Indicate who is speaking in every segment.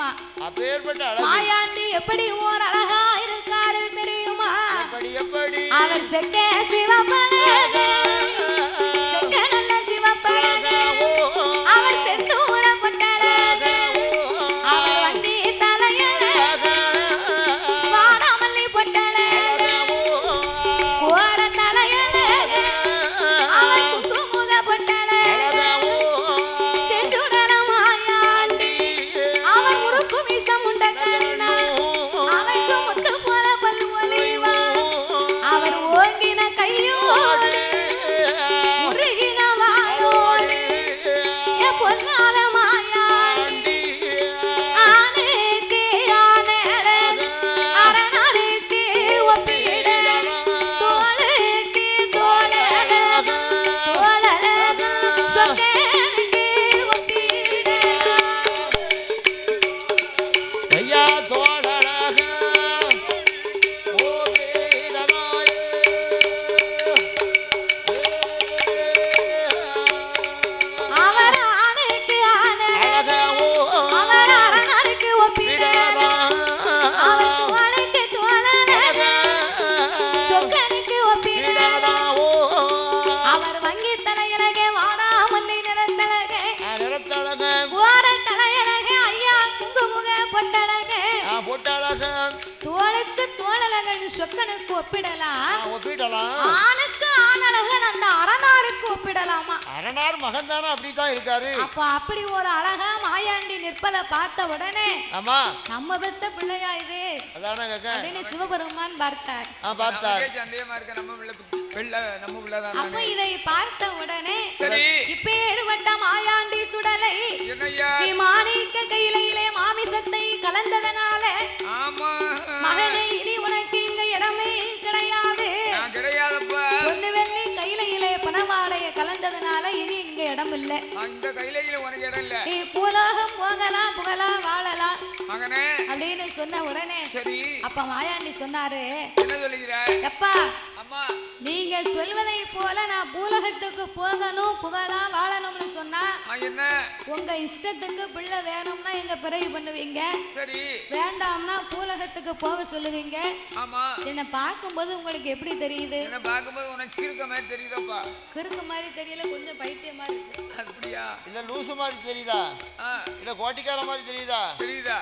Speaker 1: தெரியுமா? அப்பேற்பட்ட அழகு மாயாண்டி எப்படி ஓர் அழகா இருக்காரு தெரியுமா? எப்படி எப்படி அவர் செக்க சிவப்பனே செக்க நல்ல சிவப்பனே அவர் செந்தூர பட்டலே அவர் வண்டி தலையலே வானமல்லி பட்டலே கோர தலையலே அவர் குங்குமுத பட்டலே செந்துடல மாயாண்டி அவர் முறுக்கு மீசம் உண்டக்கண்ணா அவருக்கு முத்து போல பல்லு ஒலிவா அவர் ஓங்கின கையோடு முருகின வாயோடு எ பொல்லாத மாயாண்டி ஆனேக்கு ஆனேடே அரணானேக்கு ஒப்பிட தோளுக்கு தோளல தோளல சொக்கேனுக்கு ஒப்பிட ஐயா தோளழக அவர் ஆனைக்கு ஆனை அவர் அரணாருக்கு ஒப்பிட அவர் தோளுக்கு தோளல சொக்கனுக்கு ஒப்பிட அவர் வங்கி தலையழகே வாடாமல்லி நிறத்தழகே கோர தலையழகே ஐயா குங்குமுக பொட்டழகே தோளுக்கு தோளழகன் சொக்கனுக்கு ஒப்பிடலாம் ஆணுக்கு ஆணழகன் அந்த அரணாருக்கு ஒப்பிடலாமா?
Speaker 2: அரணார் மகன் தானே அப்படித்தான் இருக்காரு.
Speaker 1: அப்ப அப்படி ஒரு அழகா மாயாண்டி நிற்பதை பார்த்த உடனே
Speaker 2: ஆமா
Speaker 1: நம்ம பெத்த பிள்ளையா இது
Speaker 2: அதானே கேக்க
Speaker 1: அப்படின்னு சிவபெருமான் பார்த்தார்.
Speaker 2: பார்த்தார்.
Speaker 1: அப்ப இதை பார்த்த உடனே இப்பேறுபட்ட மாயாண்டி சுடலை நீ மாணிக்க கையிலே மாமிசத்தை கலந்ததனால மகனை இனி உனக்கு இங்க இடமே கிடையாது. பொண்ணு வெள்ளி கையிலே பணவாடைய கலந்ததனால இனி இங்க இடம் இல்ல. நீ பூலோகம் போகலாம் புகழலாம் வாழலாம் அப்படின்னு சொன்ன உடனே அப்ப மாயாண்டி சொன்னாரு எப்பா நீங்க சொல்வதை போல நான் பூலோகத்துக்கு போகணும் புகழலாம் வாழணும்னு சொன்னா உங்க இஷ்டத்துக்கு பிள்ளை வேணும்னா எங்க பிறகு பண்ணுவீங்க வேண்டாம்னா பூலோகத்துக்கு போக சொல்லுவீங்க. என்ன பார்க்கும்போது உங்களுக்கு எப்படி தெரியுது? கிறுக்கு மாதிரி தெரியல கொஞ்சம் பைத்தியம் மாதிரி இருக்கு.
Speaker 2: இல்ல லூசு மாதிரி தெரியுதா இல்ல கோட்டிக்கார மாதிரி தெரியுதா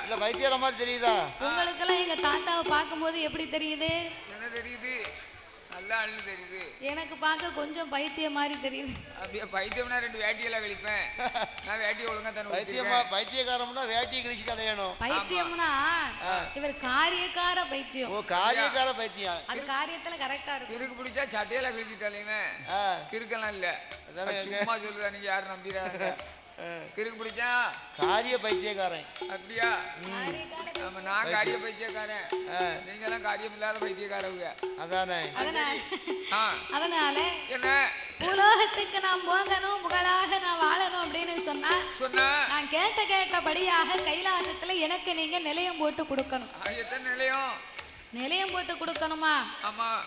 Speaker 2: இல்ல பைத்தியார மாதிரி தெரியுதா?
Speaker 1: உங்களுக்கு எல்லாம் எங்க தாத்தாவை பார்க்கும்போது எப்படி தெரியுது?
Speaker 3: என்ன தெரியுது? தெரியுது.
Speaker 1: எனக்கு பார்க்க கொஞ்சம் பைத்தியம் மாதிரி தெரியுது.
Speaker 3: அப்படியே பைத்தியம்னா ரெண்டு வேட்டியெல்லாம் கழிப்பேன். நான் வேட்டியை ஒழுங்கா தானே
Speaker 2: பைத்தியக்காரம்னா வேட்டியை கழிச்சு கலையணும்.
Speaker 1: பைத்தியம்னா இவர் காரியக்கார பைத்தியம்.
Speaker 2: ஓ காரியக்கார பைத்தியம்.
Speaker 1: அது காரியத்துல கரெக்டா இருக்கு.
Speaker 3: கிறுக்கு பிடிச்சா சட்டையெல்லாம் கழிச்சுட்டாலேங்க கிறுக்கெல்லாம் இல்ல சும்மா சொல்லுதா நீங்க யாரும் நம்பிடாங்க. கிறுக்கு பிடிச்சா
Speaker 2: காரிய பைத்தியக்காரன்.
Speaker 3: அப்படியா? ஆமா நான் காரிய பைத்தியக்காரன். நீங்க எல்லாம் காரியம் இல்லாத பைத்தியக்காரங்க.
Speaker 2: அதானே
Speaker 1: அதனால
Speaker 3: என்ன
Speaker 1: பூலோகத்துக்கு நான் போகணும் புகழாக நான் வாழணும் அப்படின்னு சொன்னா நான் கேட்டபடியாக கைலாசத்துல எனக்கு நீங்க நிலையம் போட்டு கொடுக்கணும். நிலையம் போட்டு கொடுக்கணுமா?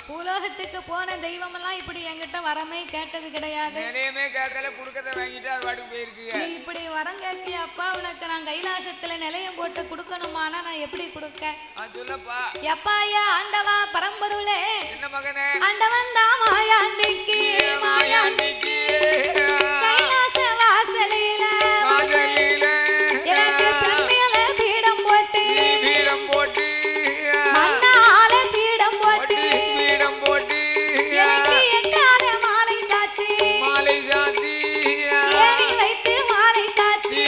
Speaker 1: பூலோகத்துக்கு போன தெய்வம் எல்லாம் இப்படி என்கிட்ட வரமே கேட்டது கிடையாது.
Speaker 3: நிலையமே கேட்கல குடுக்கத வாங்கிட்டு அது வாட்டுக்கு போயிருக்கு.
Speaker 1: நீ இப்படி வரம் கேட்கிய அப்பா உனக்கு நான் கைலாசத்துல நிலையம் போட்டு கொடுக்கணுமானா நான் எப்படி கொடுக்க?
Speaker 3: சொல்லப்பா
Speaker 1: எப்பா ஐயா ஆண்டவா பரம்பொருளே
Speaker 3: என்ன மகனே
Speaker 1: ஆண்டவன் தான் மாயாண்டிக்கு கைலாச வாசலில எனக்கு பெண்மையில பீடம் போட்டு மண்ணால பீடம் போட்டு எனக்கு எட்டாத மாலை சாத்தி ஏறி வைத்து மாலை சாத்தி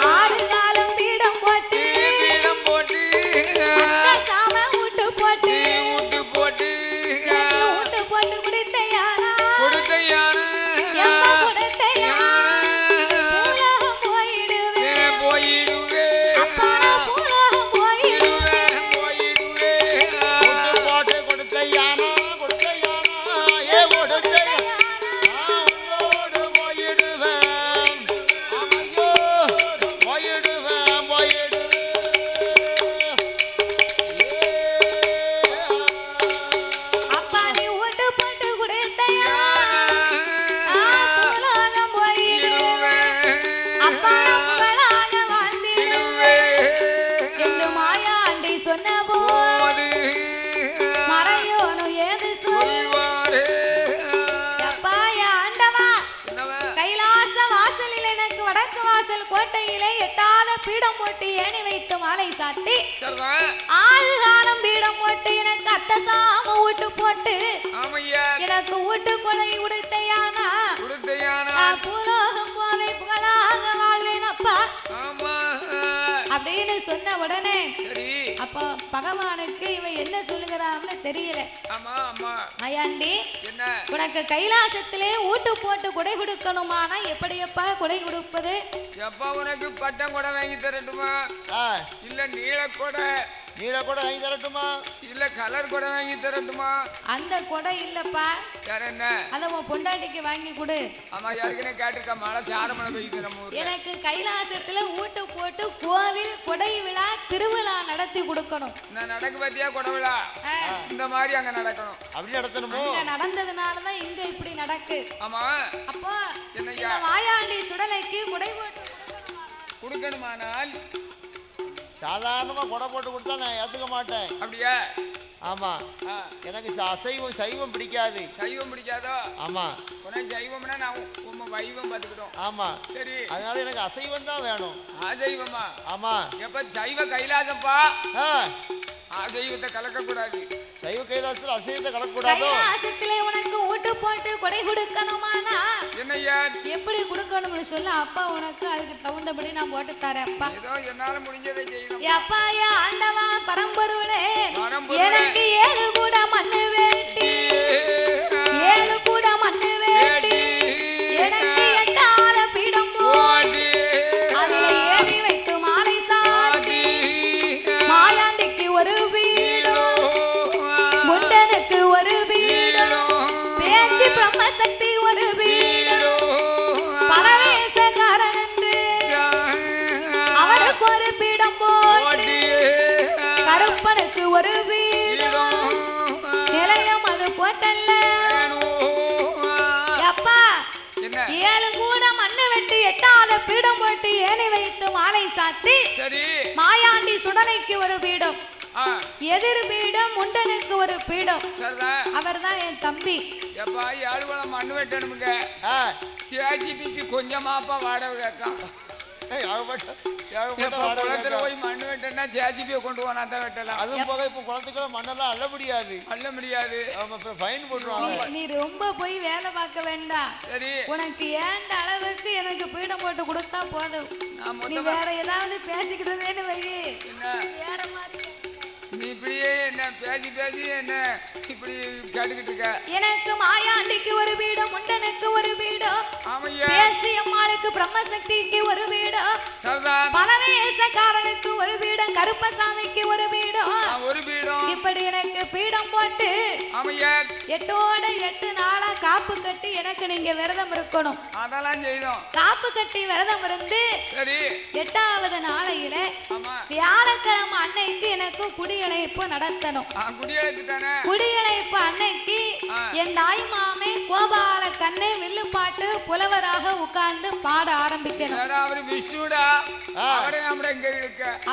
Speaker 1: 6 காலம் பீடம் போட்டு அந்த சாம ஊட்டு போட்டு எனக்கு ஊட்டு போட்டு குடித்தையானா வடக்கு வாசல் கோட்டையிலே எட்டாத பீடம் போட்டு ஏணி வைத்து மாலை சாத்தி 6 காலம் பீடம் போட்டு எனக்கு அத்தை சாம ஊட்டு போட்டு எனக்கு ஊட்டு கொடை உடுத்தையானா பூலோகம் போவை புகழாக வாழ்வேன் அப்பா அப்படின்னு சொன்ன உடனே அப்ப பகவானுக்கு இவன் என்ன சொல்லுகிறான்னு தெரியல. ஐயாண்டி உனக்கு கைலாசத்திலே ஊட்டு போட்டு கொடை கொடுக்கணுமானா எப்படியப்பா கொடை கொடுப்பது?
Speaker 3: எப்பா உனக்கு பட்டம் கொடை வாங்கி தரட்டுமா, இல்ல நீல கொடை
Speaker 2: வாங்கி தரட்டுமா,
Speaker 3: இல்ல கலர் கொடை வாங்கி தரட்டுமா?
Speaker 1: அந்த கொடை இல்லப்பா,
Speaker 3: வேற என்ன?
Speaker 1: அத உன் பொண்டாட்டிக்கு வாங்கி கொடு.
Speaker 3: ஆமா யாருக்குனே கேட்டிருக்க மழை சாரமழை பெய்யுது நம்ம ஊர்ல.
Speaker 1: எனக்கு கைலாசத்துல ஊட்டு போட்டு கோவில் கொடை விழா திருவிழா நடத்தி கொடுக்கணும்.
Speaker 3: நான் நடக்கு பத்தியா கொடை விழா இந்த மாதிரி அங்க நடக்கணும்.
Speaker 2: அப்படி நடத்தணுமோ?
Speaker 1: நடந்ததுனாலதான் இங்க இப்படி நடக்கு.
Speaker 3: ஆமா
Speaker 1: அப்போ இந்த மாயாண்டி சுடலைக்கு கொடை போட்டு
Speaker 3: கொடுக்கணுமானால்
Speaker 2: சாதாரணமா கொடை போட்டு கொடுத்தா நான் ஏத்துக்க மாட்டேன்.
Speaker 3: அப்படியா?
Speaker 2: ஆமா, எனக்கு அசைவம் சைவம் பிடிக்காது.
Speaker 3: சைவம் பிடிக்காதோ?
Speaker 2: ஆமா,
Speaker 3: உனக்கு சைவம்னா நான் உம்ம வைவம் பார்த்துக்கிட்டோம்.
Speaker 2: ஆமா
Speaker 3: சரி,
Speaker 2: அதனால எனக்கு அசைவம் தான் வேணும்.
Speaker 3: அசைவமா?
Speaker 2: ஆமா.
Speaker 3: எப்ப சைவ கைலாசப்பா, அசைவத்தை கலக்க கூடாது.
Speaker 2: சைவ கைலாசத்துல அசைவத்தை கலக்கக்கூடாது.
Speaker 1: கைலாசத்திலே உனக்கு ஊட்டு போட்டு கொடை கொடுக்கணுமானா
Speaker 3: என்னையா எப்படி
Speaker 1: கொடுக்கணும்னு சொல்ல அப்பா உனக்கு அதுக்கு தகுந்தபடி நான் போட்டு தரேன். அப்பா
Speaker 3: ஏதோ என்னால முடிஞ்சதை செய்யணும்.
Speaker 1: அப்பா யா ஆண்டவா பரம்பொருளே, எனக்கு 7 கூட மண்ணு வேட்டி, 7 கூட மண்ணு வேட்டி, எனக்கு 8 பீடம் போட்டி அதுல ஏறி வைத்து மாலை சாத்தி மாயாண்டிக்கு ஒரு வீடும் முண்டனுக்கு ஒரு வீடும் பேச்சு பிரம்மசக்தி ஒரு வீடும் பரவேசகாரன் என்று அவனுக்கு ஒரு பீடம் போட்டு கருப்பனுக்கு ஒரு வீடும் நிலையம் அது போட்டல்ல. அப்பா 7 கூட மண்ணு வெட்டி 8 பீடம் போட்டு ஏணி வைத்து மாலை சாத்தி மாயாண்டி சுடலைக்கு ஒரு பீடம், எதிர் பீடம் முண்டனுக்கு ஒரு பீடம். அவர் தான் என் தம்பி.
Speaker 3: எப்பா 7 குடம் மண்ணு வெட்டணுமுங்க. சிஆர்ஜிபிக்கு கொஞ்சமாப்பா வாடகை கேட்கான். போய் மண்ணு வெட்டா ஜேஜிபியை கொண்டு போனா தான் வெட்டலாம்.
Speaker 2: அதுவும் போக இப்ப குளத்துக்குள்ள மண்ணெல்லாம் அள்ள முடியாது. ஃபைன் போட்டுருவாங்க.
Speaker 1: நீ ரொம்ப போய் வேலை பார்க்க வேண்டாம்.
Speaker 3: சரி,
Speaker 1: உனக்கு ஏண்ட அளவுக்கு எனக்கு பீடம் போட்டு கொடுத்தா போதும். நீ வேற ஏதாவது பேசிக்கிறதேன்னு வை, வேற மாதிரி
Speaker 3: நீ இப்படியே என்ன பேசி பேசி என்ன இப்படி கேட்டுக்கிட்டு இருக்க.
Speaker 1: எனக்கு மாயாண்டிக்கு ஒரு வீடும் முண்டனுக்கு ஒரு வீடும் பேசி அம்மாளுக்கு பிரம்மசக்திக்கு ஒரு வீடும் பலவேசக்காரனுக்கு ஒரு வீடும் கருப்பசாமிக்கு ஒரு வீடும் இப்படி எனக்கு பீடம் போட்டு 8ஓட 8 நாளா காப்பு கட்டி எனக்கு நீங்க விரதம் இருக்கணும்.
Speaker 3: அதெல்லாம் செய்தோம்.
Speaker 1: காப்பு கட்டி விரதம் இருந்து 8வது நாளையில வியாழக்கிழமை அன்னைக்கு எனக்கு குடியழைப்பு நடத்தணும். குடியழைப்பு அன்னைக்கு என் தாய் மாமே கோபால கண்ணே வில்லுப்பாட்டு புலவராக உட்கார்ந்து பாட ஆரம்பிக்கணும்.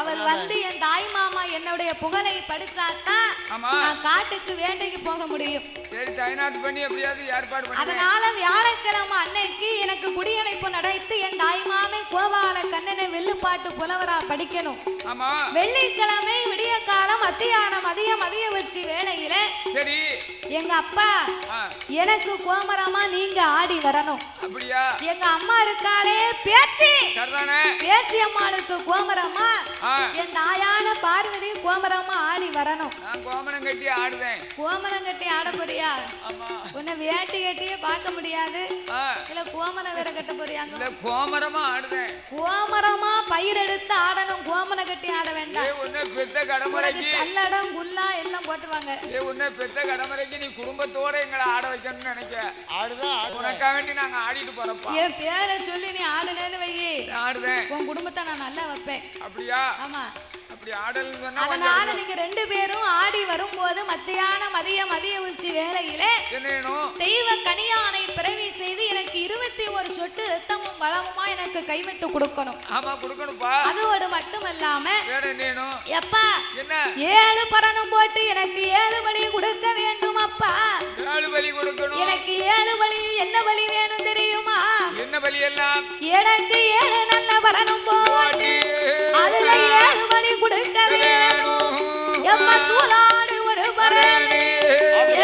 Speaker 1: அவர் வந்து என் தாய் மாமா என்னுடைய புகழை படிச்சாதான் நான் காட்டுக்கு வேண்டைக்கு போக முடியும். அதனால வியாழக்கிழமை அன்னைக்கு எனக்கு குடியழைப்பு நடத்தி என் தாய் மாமே கோபால கண்ணனை வில்லுப்பாட்டு புலவரா படிக்கணும். வெள்ளிக்கிழமை விடிய காலம் மதிய வச்சு வேளையில எங்க அப்பா எனக்கு கோமரமா நீங்க ஆடி வரணும். எங்க அம்மா இருக்காளே பேச்சி அம்மாளுக்கு கோமரமா என் தாயான பார்வதி கோமரமா ஆடி வரணும்.
Speaker 3: கோமரம் கட்டி ஆடுவேன்.
Speaker 1: கோமரம் கட்டி ஆட போறியா? உன்னை வேட்டி கட்டியே பார்க்க முடியாது. இல்ல கோமரம் வேற கட்ட போறியாங்க?
Speaker 3: கோமரமா ஆடுவேன்.
Speaker 1: கோமரமா பயிர் எடுத்து ஆடணும். கோமரம் கட்டி ஆட வேண்டாம். சல்லடம் குல்லா எல்லாம் போட்டுவாங்க.
Speaker 3: பெத்த கடமரைக்கு நீ குடும்பத்தோட எங்களை ஆட வைக்கணும்னு நினைக்க. உனக்காக வேண்டி நாங்க ஆடிட்டு போறப்பா.
Speaker 1: என் பேரை சொல்லி நீ ஆடுனேன்னு வை,
Speaker 3: ஆடுவேன்.
Speaker 1: உன் குடும்பத்தை நான் நல்லா வைப்பேன்.
Speaker 3: அப்படியா?
Speaker 1: ஆமா.
Speaker 3: அப்படி ஆடல் சொன்னா
Speaker 1: அதனால நீங்க 2 பேரும் ஆடி வரும்போது மதிய உச்சி வேளையிலே தெய்வ கனியானை பிறவி செய்து எனக்கு 21 சொட்டு ரத்தமும் பலமுமா எனக்கு கைவிட்டு கொடுக்கணும்.
Speaker 3: ஆமா கொடுக்கணும்பா.
Speaker 1: அதோடு மட்டுமல்லாம
Speaker 3: வேற என்னேனோ
Speaker 1: எப்பா
Speaker 3: என்ன
Speaker 1: 7 பரணம் போட்டு எனக்கு 7 பலி கொடுக்க வேண்டும். அப்பா
Speaker 3: 7 பலி கொடுக்கணும்.
Speaker 1: எனக்கு 7 பலி என்ன பலி வேணும் தெரியுமா?
Speaker 3: என்ன பலி எல்லாம்
Speaker 1: எனக்கு 7 நல்ல வரணும் போட்டு அதுல 7 பலி கொடுக்க வேணும் எம்மா சூலாடு ஒரு பரணு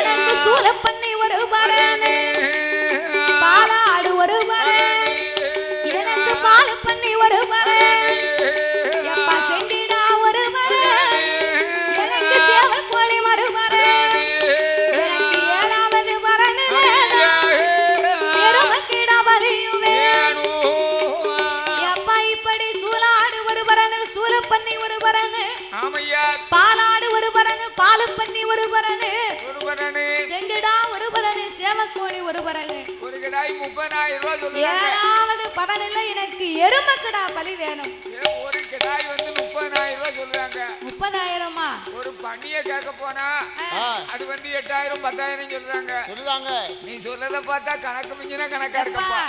Speaker 1: எனக்கு சூல பண்ணி ஒரு பரணு பாலாடு ஒரு பரணு எனக்கு பால் பண்ணி ஒரு பரணு எப்பா செஞ்சிடா ஒரு பரணு எனக்கு சேவல் கோழி மறு பரணு எனக்கு 7வது பரணு எருமக்கிடா பலியும் வேணும் எப்பா இப்படி சூலாடு ஒரு பரணு சூல பண்ணி ஒரு பரணு
Speaker 3: ஆமையா
Speaker 1: பாலாடு ஒரு பரணு பால் பண்ணி ஒரு பரணு செஞ்சிடா ஒரு பரணு சேவக்கோழி ஒரு பரணு
Speaker 3: ஒரு கிடாய் 30,000 ரூபாய் சொல்லுங்க
Speaker 1: 7வது பரணுல எனக்கு எருமக்கிடா பலி வேணும்
Speaker 3: ஒரு கிடாய் வந்து 30,000 ரூபாய் சொல்றாங்க
Speaker 1: 30,000மா
Speaker 3: ஒரு பண்ணிய கேட்க போனா அது வந்து 8,000 10,000 சொல்றாங்க நீ சொல்றத பார்த்தா கணக்கு மிஞ்சினா கணக்கா இருக்கப்பா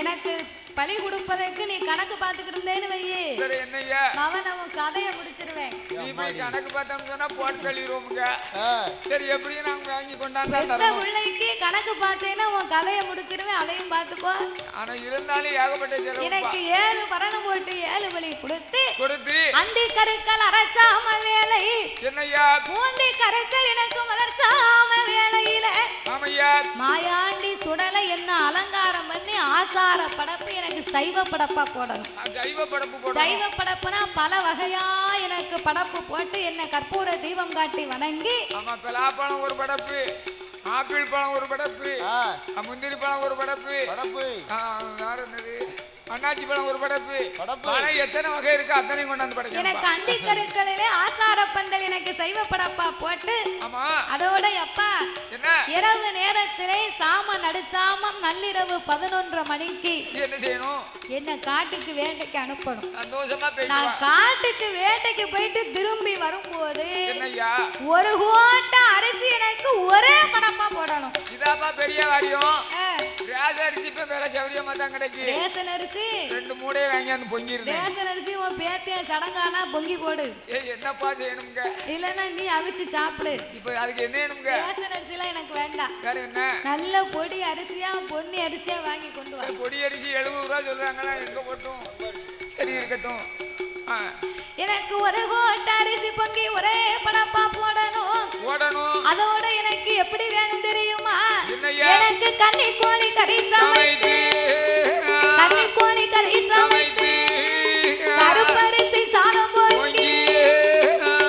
Speaker 1: எனக்கு பலி கொடுப்பதற்கு நீ கணக்கு பார்த்துக்கிட்டு இருந்தேன்னு வையே
Speaker 3: என்னய்யா
Speaker 1: அவன் அவன் கதையை முடிச்சிருவேன்
Speaker 3: நீ போய் கணக்கு பார்த்தோம்னு சொன்னா போட்டு தள்ளிடுவோமுங்க சரி எப்படியும் நாங்க வாங்கி கொண்டாந்தா
Speaker 1: இந்த பிள்ளைக்கு கணக்கு பார்த்தேன்னா உன் கதையை முடிச்சிருவேன் அதையும் பார்த்துக்கோ
Speaker 3: ஆனா இருந்தாலும் ஏகப்பட்ட செலவு
Speaker 1: எனக்கு 7 பரணம் போட்டு 7 பலி கொடுத்து அந்தி கருக்கள் அரைச்சாம வேலை
Speaker 3: என்னய்யா
Speaker 1: பூந்தி கருக்கள் எனக்கு மலர்ச்சாம வேலையில
Speaker 3: ஆமையா
Speaker 1: மாயாண்டி சுடலை என்ன அலங்காரம் பண்ணி ஆசார படப்பு எனக்கு சைவ படப்பா போடணும் சைவ படப்புனா பல வகையா எனக்கு படப்பு போட்டு என்ன கற்பூர தீபம் காட்டி வணங்கி
Speaker 3: ஆமா பலாப்பழம் ஒரு படப்பு ஆப்பிள் பழம் ஒரு படப்பு முந்திரி பழம் ஒரு படப்பு வேற என்னது அண்ணாச்சி பழம் ஒரு படப்பு பழம் எத்தனை வகை இருக்கு அத்தனை கொண்டாந்து படைக்கணும்
Speaker 1: எனக்கு அந்தி கருக்களிலே ஆசார பந்தல் எனக்கு சைவ படப்பா போட்டு
Speaker 3: ஆமா
Speaker 1: அதோட அப்பா
Speaker 3: என்ன
Speaker 1: இரவு நேரத்திலே சாமம் நடுச்சாமம் நள்ளிரவு 11:30 மணிக்கு
Speaker 3: என்ன செய்யணும்
Speaker 1: என்ன காட்டுக்கு வேட்டைக்கு அனுப்பணும்
Speaker 3: சந்தோஷமா
Speaker 1: நான் காட்டுக்கு வேட்டைக்கு போயிட்டு திரும்பி வரும்போது
Speaker 3: என்னய்யா
Speaker 1: ஒரு கோட்டை அரிசி எனக்கு ஒரே படப்பா போடணும்
Speaker 3: இதாப்பா பெரிய காரியம் ரேஷன் அரிசி இப்ப வேற சௌரியமா தான் கிடைக்கு
Speaker 1: ரேஷன் அரிசி
Speaker 3: 2 மூடையை வாங்கி வந்து பொங்கிருது
Speaker 1: ரேஷன் அரிசி உன் பேத்திய சடங்கானா பொங்கி போடு
Speaker 3: என்னப்பா செய்யணுங்க
Speaker 1: இல்லன்னா நீ அவிச்சு சாப்பிடு
Speaker 3: இப்ப அதுக்கு என்ன வேணுங்க
Speaker 1: ரேஷன் அரிசிலாம் எனக்கு வேண்டாம்
Speaker 3: வேற என்ன
Speaker 1: நல்ல பொடி அரிசியா பொன்னி அரிசியா வாங்கி கொண்டு வா
Speaker 3: பொடி அரிசி 70 ரூபாய் சொல்றாங்களா எங்க போட்டும் சரி இருக்கட்டும்
Speaker 1: எனக்கு ஒரு கோட்டை அரிசி பொங்கி ஒரே படப்பா போடணும் அதோட எனக்கு எப்படி வேணும் தெரியுமா எனக்கு கன்னி கோழி கறி சமைத்து கருப்பரிசி சாதம் பொங்கி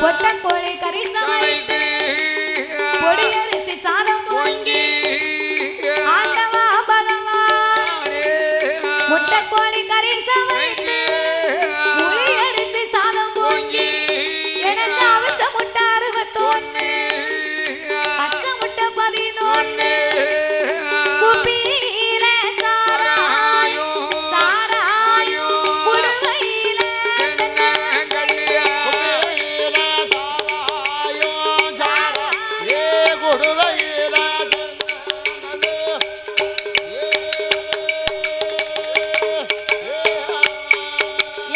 Speaker 1: பொட்டை கோழி கறி சமைத்து பொடி அரிசி சாதம் பொங்கி ஆண்டவா பகவா முட்டை கோழி கறி சமைத்து புளி அரிசி சாதம் பொங்கி எனக்கு அவிச்ச முட்டை 61 பச்சை முட்டை 11 குப்பியில சாராயம் குடுவையில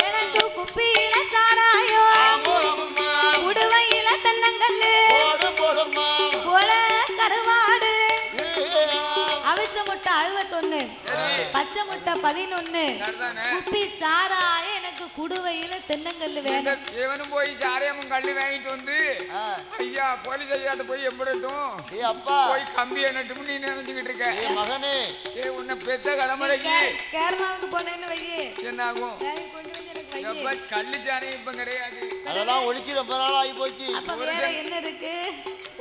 Speaker 1: எனக்கு குப்பியில சாராயம் குடுவையில தென்னங்கல்லு கொல கருவாடு அவிச்ச முட்டை 61 பச்சை முட்டை 11 குப்பி சாராயம் எனக்கு குடுவையில தென்னங்கல்லு வேணும்
Speaker 3: இவனும் போய் சாராயமும் கல்லு வாங்கிட்டு வந்து ஐயா போலீஸ் ஐயாட்ட போய் எம்பிடட்டும் போய் கம்பி என்னட்டும் நீ நினைச்சுக்கிட்டு இருக்க
Speaker 2: மகனே
Speaker 3: உன்னை பெத்த கடமடைக்கு
Speaker 1: கேரளாவுக்கு போனேன்னு வையே
Speaker 3: என்ன ஆகும் கள்ளு சாராயம் இப்ப கிடையாது
Speaker 2: அதெல்லாம் ஒழிச்சு ரொம்ப நாள் ஆகி போச்சு
Speaker 1: என்ன இருக்கு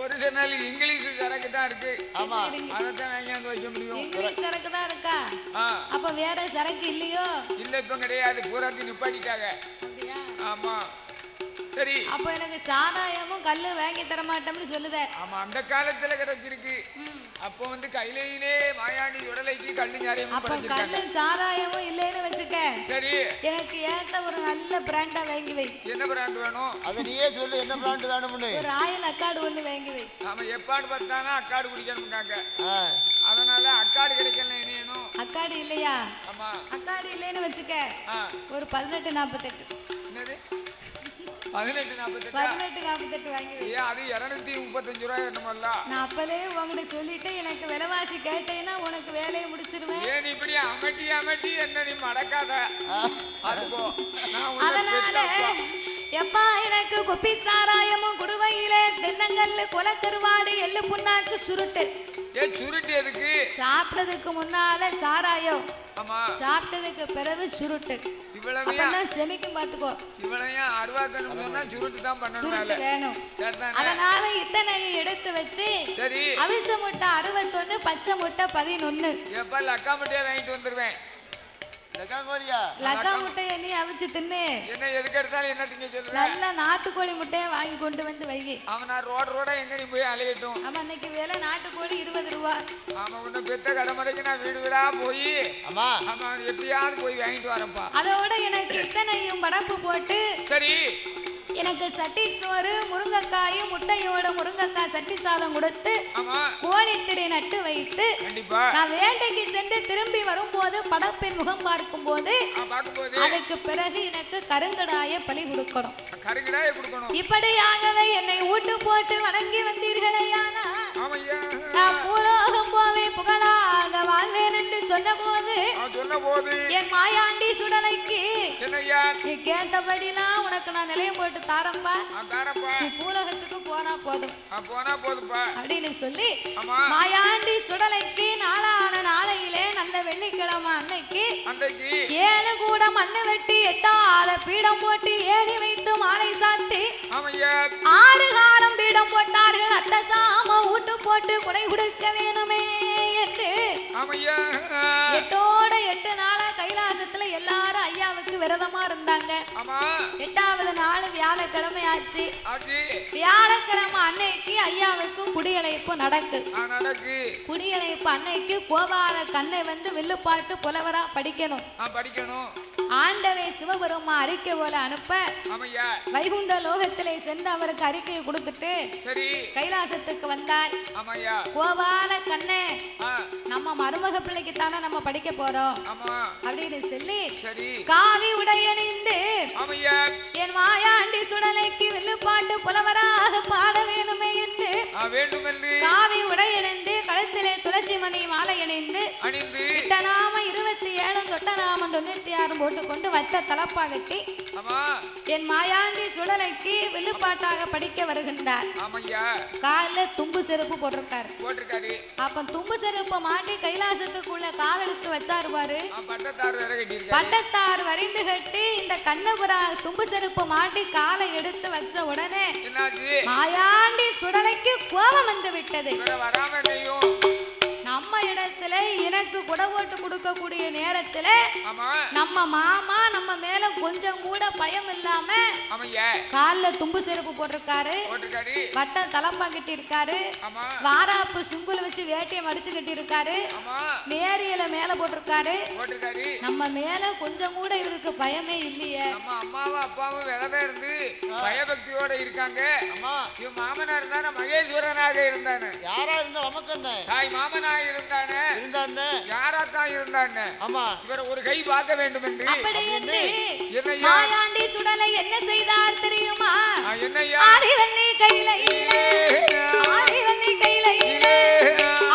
Speaker 3: ஒரு சில நாள் இங்கிலீஷ் சரக்கு தான் இருக்கு
Speaker 2: ஆமா
Speaker 3: அதைத்தான் வாங்கியாந்து வைக்க முடியும்
Speaker 1: இங்கிலீஷ் சரக்கு தான் இருக்கா அப்ப வேற சரக்கு இல்லையோ
Speaker 3: இல்ல இப்ப கிடையாது பூராட்டி நிப்பாட்டிட்டாங்க ஆமா சரி
Speaker 1: அப்ப எனக்கு சாராயமும் கல்லு வாங்கி தர மாட்டோம்னு சொல்லுத
Speaker 3: ஆமா அந்த காலத்துல கிடைச்சிருக்கு அப்போ வந்து கையிலே மாயாண்டி உடலைக்கு கல்லு சாராயமும்
Speaker 1: அப்ப கல்லு சாராயமும் இல்லைன்னு வச்சுக்க
Speaker 3: சரி
Speaker 1: எனக்கு ஏத்த ஒரு நல்ல பிராண்டா வாங்கி வை
Speaker 3: என்ன பிராண்ட் வேணும்
Speaker 2: அத நீயே சொல்லு என்ன பிராண்ட் வேணும்னு
Speaker 1: ஒரு ராயல் அக்காடு ஒண்ணு வாங்கி வை
Speaker 3: ஆமா எப்பாடு பார்த்தானா அக்காடு குடிக்கணும்காங்க அதனால அக்காடு கிடைக்கல என்ன வேணும்
Speaker 1: அக்காடு இல்லையா
Speaker 3: ஆமா
Speaker 1: அக்காடு இல்லைன்னு வச்சுக்க ஒரு 1848
Speaker 3: என்னது
Speaker 1: 1848 வாங்கி
Speaker 3: அது 235 ரூபாய் என்னமல்ல.
Speaker 1: நான் அப்பலே உங்ககிட்ட சொல்லிட்டு எனக்கு விலைவாசி கேட்டேன்னா உனக்கு வேலையை முடிச்சிருவேன்.
Speaker 3: ஏன் இப்படி அமட்டி என்ன நீ மடக்காத.
Speaker 1: அதனால எப்பா எனக்கு குப்பி சாராயமும் குடுவையிலே தென்னங்கல்லு கொலக்கருவாடு எள்ளு புண்ணாக்கு சுருட்டு.
Speaker 3: சுருட்டு எதுக்கு?
Speaker 1: சாப்பிட்டதுக்கு முன்னால சாராயம்,
Speaker 3: ஆமா
Speaker 1: சாப்பிட்டதுக்கு பிறகு சுருட்டு. இவ்வளவு செமிக்கும் பாத்துக்கோ.
Speaker 3: இவ்வளவு அருவாத்தனம் சொன்னா சுருட்டு தான் பண்ணணும்.
Speaker 1: சுருட்டு வேணும். அதனால இத்தனையும் எடுத்து வச்சு
Speaker 3: சரி
Speaker 1: அவிச்ச முட்டை 61 பச்சை முட்டை 11.
Speaker 3: எப்ப லக்கா முட்டையை வாங்கிட்டு வந்துருவேன்.
Speaker 1: லக்கா முட்டையை நீ அவிச்சு தின்னு.
Speaker 3: என்ன எதுக்கு எடுத்தாலும் என்ன திங்க சொல்ற?
Speaker 1: நல்ல நாட்டுக்கோழி முட்டையை வாங்கி கொண்டு வந்து வை.
Speaker 3: அவனா ரோட எங்க நீ போய் அலையட்டும்.
Speaker 1: ஆமா இன்னைக்கு வேலை நாட்டுக்கோழி 20 ரூபா. ஆமா
Speaker 3: உன்ன பெத்த கடமரைக்கு நான் வீடு வீடா போய் ஆமா எப்படியாவது போய் வாங்கிட்டு வரப்பா.
Speaker 1: அதோட எனக்கு இத்தனையும் படப்பு போட்டு
Speaker 3: சரி
Speaker 1: எனக்கு சட்டி சோறு முருங்கைக்காயும் முட்டையோட முருங்கைக்காய் சட்டி சாதம் கொடுத்து கோழித்திரை நட்டு வைத்து நான் வேட்டைக்கு சென்று திரும்பி வரும்போது படப்பின் முகம் பார்க்கும் போது அதுக்கு பிறகு எனக்கு கருங்கடாய பலி கொடுக்கணும். இப்படியாகவே என்னை ஊட்டு போட்டு வணங்கி வந்தீர்களேயானா நான் பூலோகம் போவேன் புகழாக வாழ்வேன் என்று சொன்ன போது என் மாயாண்டி சுடலைக்கு நீ கேட்டபடிலாம் உனக்கு நான் நிலையம் போட்டு தாரப்பா, நீ பூலோகத்துக்கு போனா போதும் அப்படின்னு சொல்லி மாயாண்டி சுடலைக்கு நாளான நாளையிலே நல்ல வெள்ளிக்கிழமை அன்னைக்கு 7 கூட மண்ணு வெட்டி 8 பீடம் போட்டு ஏணி வைத்து மாலை சாத்தி 6 காலம் பீடம் போட்டார்கள். அத்த சாம ஊட்டு போட்டு குடை கொடுக்க வேணுமே என்று 8 நாளா கைலாசத்துல எல்லாரும் ஐயாவுக்கு விரதமா இருந்தாங்க. 8வது நாள் வியாழக்கிழமை ஆச்சு. வியாழக்கிழமை அன்னைக்கு ஐயாவுக்கு குடியழைப்பு நடக்கு. குடியழைப்பு அன்னைக்கு கோபால கண்ணை வந்து வில்லுப்பாட்டு புலவரா படிக்கணும். ஆண்டவை சிவபெருமா அறிக்கை போல அனுப்ப வைகுண்ட லோகத்திலே சென்று அவருக்கு அறிக்கையை கொடுத்துட்டு கைலாசத்துக்கு வந்தார். கோபால கண்ணே நம்ம மருமக பிள்ளைக்கு தானே நம்ம படிக்க போறோம் அப்படின்னு சொல்லி காவி உடையணிந்து என் மாயாண்டி சுடலைக்கு வில்லுப்பாட்டு புலவராக பாட வேணுமே என்று காவி உடையணிந்து கழுத்திலே துளசி மணி மாலை அணிந்து நாம 27 தொட்ட நாம 96 போட்டுக்கொண்டு வச்ச தலப்பா கட்டி என் மாயாண்டி சுடலைக்கு வில்லுப்பாட்டாக படிக்க வருகின்றார். காலில் தும்பு செருப்பு போட்டிருக்காரு. அப்ப தும்பு செருப்பை மாட்டி கைலாசத்துக்குள்ள கால் எடுத்து வச்சாரு பாரு. பட்டத்தார் வரைந்து கட்டி இந்த கண்ணபுரா தும்பு செருப்பு மாட்டி காலை எடுத்து வச்ச உடனே மாயாண்டி சுடலைக்கு கோபம் வந்து விட்டது. நம்ம இடத்துல எனக்கு குடை போட்டு கொடுக்கக்கூடிய நேரத்துல நம்ம மாமா நம்ம மேல கொஞ்சம் கூட பயம் இல்லாம கால்ல தும்பு செருப்பு போட்டிருக்காரு, வட்ட தலப்பா கட்டி இருக்காரு, வாராப்பு சுங்குல வச்சு வேட்டையை மடிச்சு கட்டி இருக்காரு, நேரியல மேல போட்டிருக்காரு. நம்ம மேல கொஞ்சம் கூட இவருக்கு பயமே இல்லையே.
Speaker 3: அம்மாவும் அப்பாவும் விரதம் இருந்து பயபக்தியோட இருக்காங்க. மாமனா இருந்தா மகேஸ்வரனாக இருந்தானே. யாரா இருந்தா நமக்கு என்ன தாய் மாமனா இருந்தானே யாராத்தான் இருந்தானே. ஆமா இவர் ஒரு கை பார்க்க வேண்டும் என்று
Speaker 1: மாயாண்டி சுடலை என்ன செய்தார் தெரியுமா?
Speaker 3: என்னையா?
Speaker 1: ஆதிவள்ளி கையிலே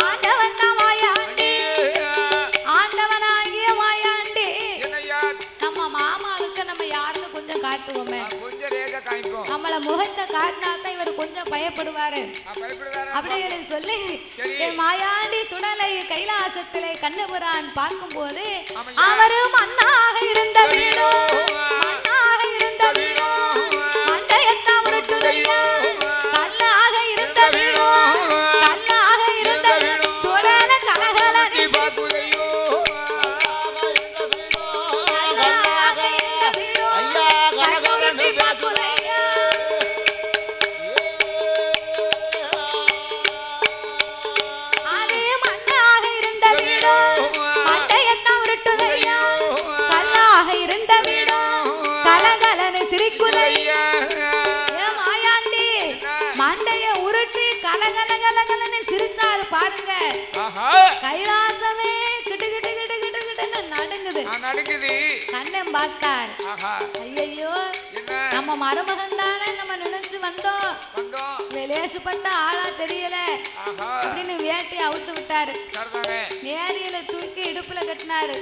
Speaker 1: ஆண்டவன் தான் மாயாண்டி, ஆண்டவனாகிய மாயாண்டி. நம்ம மாமாவுக்கு நம்ம யாருன்னு கொஞ்சம் காட்டுவோமே,
Speaker 3: கொஞ்சம் ரேகா காமிப்போம்.
Speaker 1: நம்மள முகத்தை காட்டினாதான் இவர் கொஞ்சம் பயப்படுவாரு அப்படின்னு சொல்லி மாயாண்டி சுடலை கைலாசத்திலே கண்ணபுரான் பார்க்கும் போது அவரு மண்ணாக இருந்த வீடோ மண்டையத்தான் உருட்டுதையா, கல்லாக இருந்த வீடோ சுடல கலகல
Speaker 3: நடுக்குது.
Speaker 1: கண்ணன் பார்த்தார். ஐயோ நம்ம மருமகன் தானே நம்ம நினைச்சு வந்தோம், லேசுப்பட்ட ஆளா தெரியல அப்படின்னு வேட்டையை அவுத்து விட்டாரு. நேரியில தூக்கி இடுப்புல கட்டினாரு.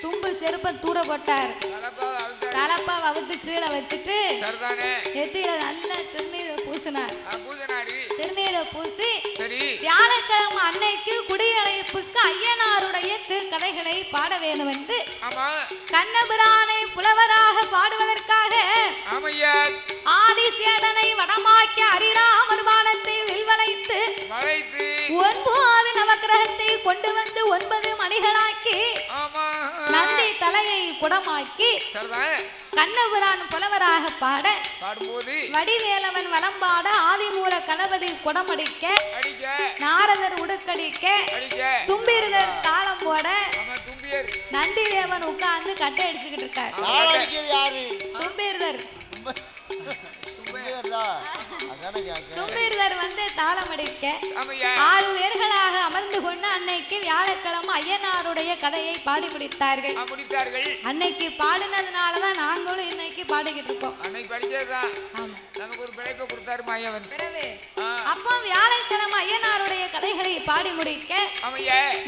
Speaker 1: தும்பு செருப்ப தூர போட்டாரு. தலப்பா வகுத்து கீழே வச்சுட்டு நெத்தியில நல்ல திருநீரை பூசினார். திருநீரை பூசி வியாழக்கிழமை அன்னைக்கு குடியழைப்புக்கு ஐயனாருடைய திருக்கதைகளை பாட வேண்டும் என்று கண்ணபிரானை புலவராக பாடுவதற்காக ஆதிசேடனை வடமாக்கி அரிராமர் பானத்தை வில்வளைத்து 9 நவக்கிரகத்தை கொண்டு வந்து 9 மணிகளாக்கி நந்தி தலையை குடமாக்கி கண்ணபிரான் புலவராக பாடும்போது வடிவேலவன் வலம்பாட ஆதிமூல கணபதி குடமடிக்க நாரதர் உடுக்கடிக்க தும்பிருதர் தாளம் போட நந்திதேவன் உட்கார்ந்து கட்டை அடிச்சுக்கிட்டு இருக்காரு. தும்பிருதர் தும்பிருதர் வந்து தாளம் அடிக்க 6 பேர்களாக அமர்ந்து கொண்டு அன்னைக்கு வியாழக்கிழமை ஐயனாருடைய கதையை பாடி முடித்தார்கள். அன்னைக்கு பாடினதுனாலதான் நாங்களும் இன்னைக்கு பாடிக்கிட்டு இருக்கோம். அப்போ வியாழக்கிழமை ஐயனாருடைய கதைகளை பாடி முடிக்க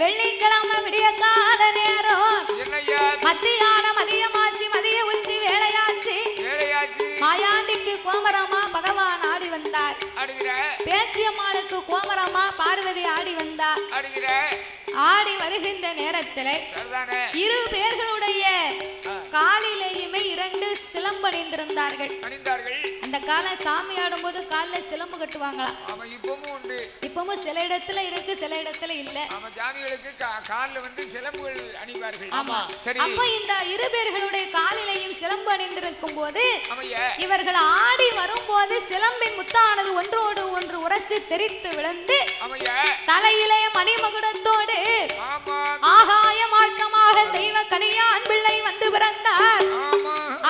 Speaker 1: வெள்ளிக்கிழமை விடிய கால நேரம் மதியமாச்சு, மதிய உச்சி வேலையாச்சு. மாயாண்டிக்கு கோமரமா பகவான் ஆடி வந்தார். பேச்சியம்மாளுக்கு கோமரமா பார்வதி ஆடி வந்தார். ஆடி வருகின்ற நேரத்தில் 2 பேர்களுடைய காலிலேயுமே 2 சிலம்பு அணிந்திருந்தார்கள். அந்த காலை சாமி ஆடும் போது காலில் சிலம்பு கட்டுவாங்களாம். இப்பவும் சில இடத்துல இருக்கு, சில இடத்துல இல்ல. அப்ப இந்த 2 பேர்களுடைய காலிலையும் சிலம்பு அணிந்திருக்கும் போது இவர்கள் ஆடி வரும்போது சிலம்பின் முத்தானது ஒன்றோடு ஒன்று உரசி தெரித்து விழுந்து தலையிலே மணிமகுடத்தோடு ஆகாய மார்க்கமாக தெய்வ கனியான் பிள்ளை வந்து பிறந்தார்.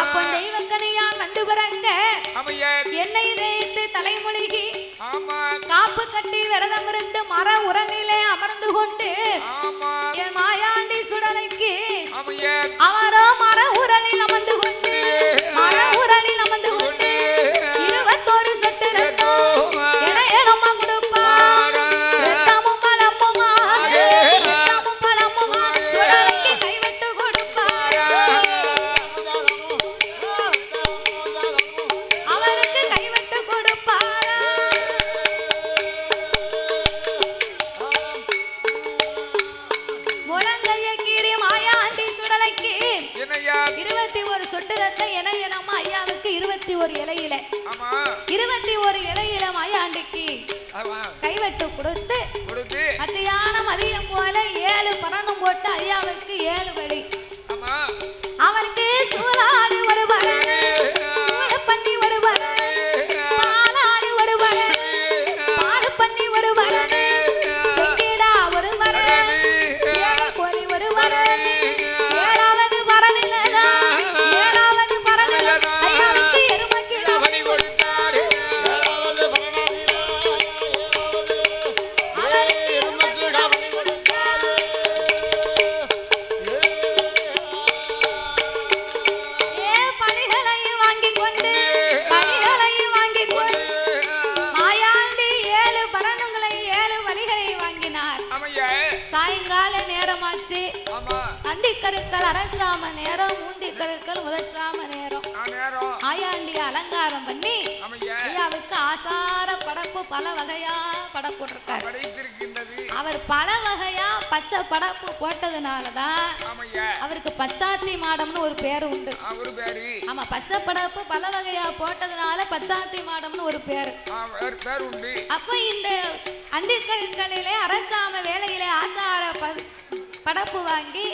Speaker 1: அப்போ தெய்வ கனியான் வந்து பிறந்த எண்ணெய் தேய்த்து தலைமொழிகி காப்பு கட்டி விரதம் இருந்து மர உரலிலே அமர்ந்து கொண்டு என் மாயாண்டி சுடலைக்கு அவரோ மர உரலில் அமர்ந்து கொண்டு 21 சொட்டு ரத்தம் எடையனம்மா கொடுப்பார். ரத்தமும் பழமுமா சுடலைக்கு கைவிட்டு கொடுப்பார். அவருக்கு கைவிட்டு கொடுப்பார். முழங்கைய கீறி மாயாண்டி சுடலைக்கு 21 சொட்டு ரத்தம் எனையனம்மா ஐயாவுக்கு 21 இலையில 21 இலையில மாயாண்டிக்கு கைவெட்டு கொடுத்து மதியம் போல 7 பரணம் போட்டு ஐயாவுக்கு 7 வழி. அவருக்கு சூலாடு ஒரு பரணி, சூழ பண்ணி ஒரு பரணி, பாலாடு ஒரு பரணி, பால் பண்ணி ஒரு பரணி, செங்கிடா ஒரு பரணி, கோழி ஒரு பரணி. 7வது பரணிலதான் ஐயாவுக்கு எருமக்கிட பணி கொடுத்தாரு. சாயங்கால நேரமாச்சு. அந்தி கருக்கள் அரைச்சாம நேரம், மூந்தி கருக்கள் முதற்சாம நேரம். ஆயாண்டி அலங்காரம் பண்ணி ஐயாவுக்கு ஆசார படப்பு பல வகையா படப்பு இருக்காரு. அவர் பல வகையா பச்சை படப்பு போட்டதுனாலதான் அவருக்கு பச்சாத்தி மாடம்னு ஒரு பேரு உண்டு. ஆமா, பச்சை படப்பு பல வகையா போட்டதுனால பச்சாத்தி மாடம்னு ஒரு பேரு உண்டு. அப்ப இந்த அந்தி கருக்களிலே அரைச்சாம வேலையிலே ஆசார படப்பு வாங்கி